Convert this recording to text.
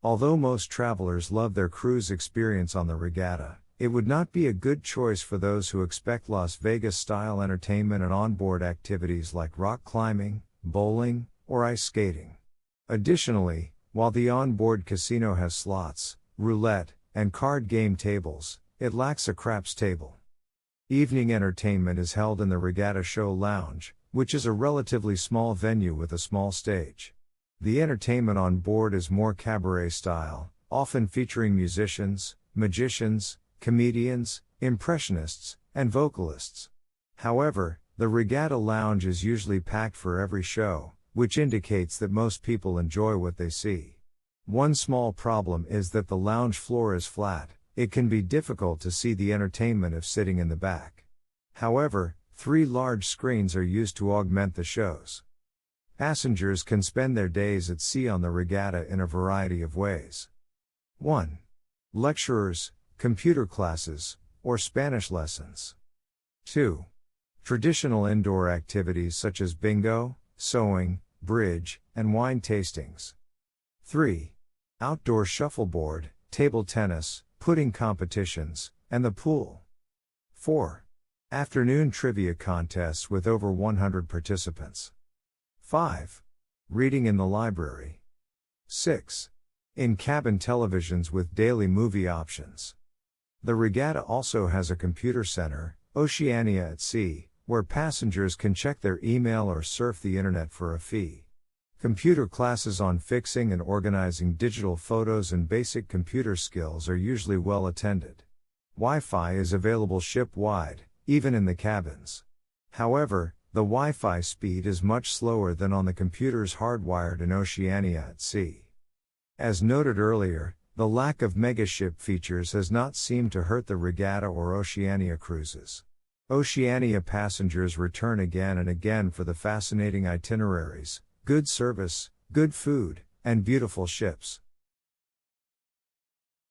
Although most travelers love their cruise experience on the Regatta, it would not be a good choice for those who expect Las Vegas-style entertainment and onboard activities like rock climbing, bowling, or ice skating. Additionally, while the onboard casino has slots, roulette, and card game tables, it lacks a craps table. Evening entertainment is held in the Regatta Lounge, which is a relatively small venue with a small stage. The entertainment on board is more cabaret style, often featuring musicians, magicians, comedians, impressionists, and vocalists. However, the Regatta Lounge is usually packed for every show, which indicates that most people enjoy what they see. One small problem is that the lounge floor is flat. It can be difficult to see the entertainment if sitting in the back. However, 3 large screens are used to augment the shows. Passengers can spend their days at sea on the Regatta in a variety of ways. 1. Lecturers, computer classes, or Spanish lessons. 2. Traditional indoor activities such as bingo, sewing, bridge, and wine tastings. 3. Outdoor shuffleboard, table tennis, pudding competitions, and the pool. 4. Afternoon trivia contests with over 100 participants. 5. Reading in the library. 6. In-cabin televisions with daily movie options. The Regatta also has a computer center, Oceania at sea, where passengers can check their email or surf the internet for a fee. Computer classes on fixing and organizing digital photos and basic computer skills are usually well attended. Wi-Fi is available ship-wide, even in the cabins. However, the Wi-Fi speed is much slower than on the computers hardwired in Oceania at sea. As noted earlier, the lack of megaship features has not seemed to hurt the Regatta or Oceania cruises. Oceania passengers return again and again for the fascinating itineraries, good service, good food, and beautiful ships.